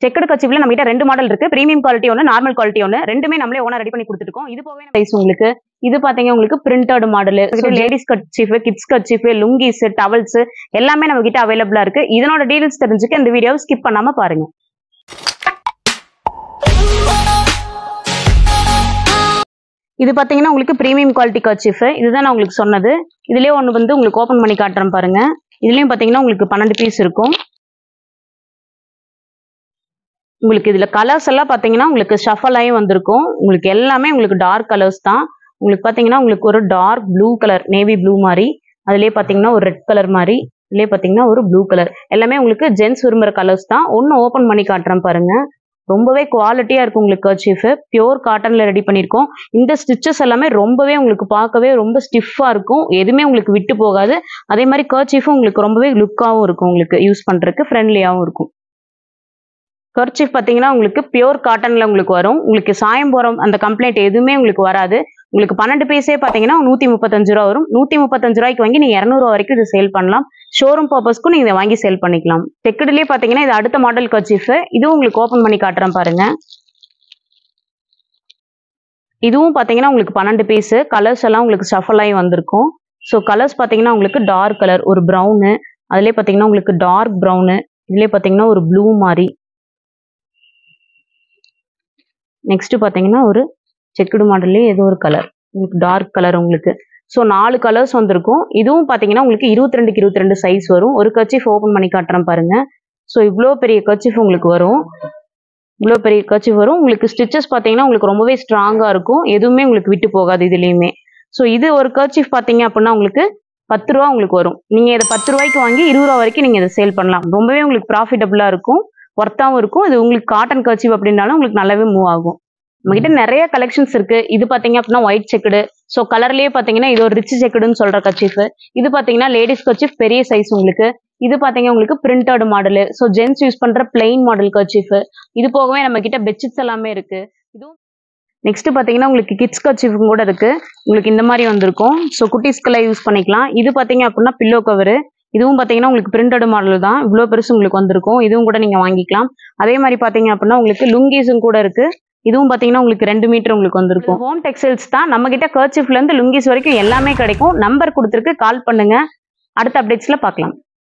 Checked கர்ச்சீஃப்ல நம்ம கிட்ட ரெண்டு மாடல் இருக்கு. பிரீமியம் குவாலிட்டி ஒன்னு, நார்மல் குவாலிட்டி ஒன்னு. ரெண்டுமே நம்மளே ஓனா ரெடி பண்ணி கொடுத்துருக்கோம். இது போவே சைஸ் உங்களுக்கு இது பாத்தீங்க உங்களுக்கு printed model. Ladies kerchief, kids kerchief, lungis, towels எல்லாமே நம்ம கிட்ட அவைலபிளா இருக்கு. இதனோட டீடைல்ஸ் தெரிஞ்சுக்க இந்த வீடியோவை ஸ்கிப் பண்ணாம பாருங்க. இது பாத்தீங்கன்னா உங்களுக்கு பிரீமியம் குவாலிட்டி கர்ச்சீஃப். இதுதான் நான் உங்களுக்கு சொன்னது. இதுலயே ஒன்னு வந்து உங்களுக்கு ஓபன் பண்ணி காட்டுறேன் பாருங்க. இதுலயும் பாத்தீங்கன்னா உங்களுக்கு 12 பீஸ் இருக்கும். உங்களுக்கு இதுல கலர்ஸ் எல்லாம் பாத்தீங்கன்னா உங்களுக்கு ஷஃபல் ஆகி வந்திருக்கும். உங்களுக்கு எல்லாமே உங்களுக்கு டார்க் கலர்ஸ் தான். உங்களுக்கு பாத்தீங்கன்னா உங்களுக்கு ஒரு dark blue colour, navy blue மாதிரி, அதுலயே பாத்தீங்கன்னா ஒரு ரெட் கலர் மாதிரி, இதுலயே பாத்தீங்கன்னா ஒரு ப்ளூ கலர், எல்லாமே உங்களுக்கு ஜென்ஸ் விரும்புற கலர்ஸ் தான். ஒன்னு ஓபன் பண்ணி காட்டுறேன் பாருங்க. ரொம்பவே குவாலிட்டியா இருக்கும் உங்களுக்கு கர்ச்சீஃப். பியூர் காட்டன்ல ரெடி பண்ணிருக்கோம். இந்த ஸ்டிச்சஸ் எல்லாமே ரொம்பவே உங்களுக்கு பார்க்கவே ரொம்ப ஸ்டிஃபா இருக்கும். எதுவுமே உங்களுக்கு விட்டு போகாது. அதே மாதிரி கர்ச்சீஃபும் உங்களுக்கு ரொம்பவே லுக்காவும் இருக்கும். உங்களுக்கு யூஸ் பண்றதுக்கு ஃப்ரெண்ட்லியாவும் இருக்கும். கர்ச்சீஃப் பாத்தீங்கன்னா உங்களுக்கு பியூர் காட்டன்ல உங்களுக்கு வரும். உங்களுக்கு சாயம் போற அந்த கம்ப்ளைண்ட் எதுவுமே உங்களுக்கு வராது. உங்களுக்கு 12 பீஸே பாத்தீங்கன்னா 135 ரூபா வரும். 135 ரூபாய்க்கு வாங்கி நீங்க 200 ரூபா வரைக்கும் இது சேல் பண்ணலாம். ஷோரூம் பர்பஸ்க்கும் நீங்க இதை வாங்கி சேல் பண்ணிக்கலாம். செக்குடுலயே பாத்தீங்கன்னா இது அடுத்த மாடல் கர்ச்சீஃப். இதுவும் உங்களுக்கு ஓபன் பண்ணி காட்டுறேன் பாருங்க. இதுவும் பாத்தீங்கன்னா உங்களுக்கு 12 பீஸ். கலர்ஸ் எல்லாம் உங்களுக்கு ஷஃபல் ஆகி வந்திருக்கும். ஸோ கலர்ஸ் பாத்தீங்கன்னா உங்களுக்கு டார்க் கலர், ஒரு ப்ரௌனு, அதுலயே பாத்தீங்கன்னா உங்களுக்கு டார்க் ப்ரௌனு, இதுலயே பாத்தீங்கன்னா ஒரு ப்ளூ மாதிரி, நெக்ஸ்ட் பாத்தீங்கன்னா ஒரு செக்குடு மாடல்லே ஏதோ ஒரு கலர், உங்களுக்கு டார்க் கலர் உங்களுக்கு. ஸோ 4 கலர்ஸ் வந்திருக்கும். இதுவும் பாத்தீங்கன்னா உங்களுக்கு 22க்கு 22 சைஸ் வரும். ஒரு கர்ச்சீஃப் ஓபன் பண்ணி காட்டுறேன் பாருங்க. ஸோ இவ்வளோ பெரிய கர்ச்சீஃப் உங்களுக்கு வரும். இவ்வளோ பெரிய கர்ச்சீஃப் வரும். உங்களுக்கு ஸ்டிச்சஸ் பாத்தீங்கன்னா உங்களுக்கு ரொம்பவே ஸ்ட்ராங்கா இருக்கும். எதுவுமே உங்களுக்கு விட்டு போகாது இதுலயுமே. ஸோ இது ஒரு கர்ச்சீஃப் பாத்தீங்க அப்படின்னா உங்களுக்கு 10 ரூபா உங்களுக்கு வரும். நீங்க இதை 10 ரூபாய்க்கு வாங்கி 20 ரூபா வரைக்கும் நீங்க இதை சேல் பண்ணலாம். ரொம்பவே உங்களுக்கு ப்ராஃபிட்டபிளா இருக்கும், ஒர்த்தாவும் இருக்கும். இது உங்களுக்கு காட்டன் கர்ச்சீஃப் அப்படின்னாலும் உங்களுக்கு நல்லாவே மூவ் ஆகும். நம்மகிட்ட நிறைய கலெக்ஷன்ஸ் இருக்கு. இது பாத்தீங்க அப்படின்னா ஒயிட் செக்குடு. ஸோ கலர்லயே பாத்தீங்கன்னா இது ஒரு ரிச் செக்குடுன்னு சொல்ற கர்ச்சீஃப். இது பாத்தீங்கன்னா லேடிஸ் கர்ச்சீஃப் பெரிய சைஸ் உங்களுக்கு. இது பாத்தீங்கன்னா உங்களுக்கு printed model. So gents use பண்ற பிளெயின் மாடல் கர்ச்சீஃப். இது போகவே நம்ம கிட்ட பெட்ஷீட்ஸ் எல்லாமே இருக்கு. இதுவும் நெக்ஸ்ட் பாத்தீங்கன்னா உங்களுக்கு கிட்ஸ் கர்ச்சீஃப் கூட இருக்கு. உங்களுக்கு இந்த மாதிரி வந்திருக்கும். ஸோ குட்டீஸ்க்கெல்லாம் யூஸ் பண்ணிக்கலாம். இது பாத்தீங்க அப்படின்னா பில்லோ கவர். இதுவும் பாத்தீங்கன்னா உங்களுக்கு பிரிண்டட் மாடல் தான். இவ்வளோ பெருசு உங்களுக்கு வந்திருக்கும். இதுவும் கூட நீங்க வாங்கிக்கலாம். அதே மாதிரி பாத்தீங்க அப்படின்னா உங்களுக்கு லுங்கீஸும் கூட இருக்கு. இதுவும் பாத்தீங்கன்னா உங்களுக்கு 2 மீட்டர் உங்களுக்கு வந்திருக்கும். ஹோம் டெக்ஸ்டைல்ஸ் தான். நம்ம கிட்ட கர்ச்சீஃப்ல இருந்து லுங்கீஸ் வரைக்கும் எல்லாமே கிடைக்கும். நம்பர் கொடுத்துருக்கு, கால் பண்ணுங்க. அடுத்த அப்டேட்ஸ்ல பார்க்கலாம்.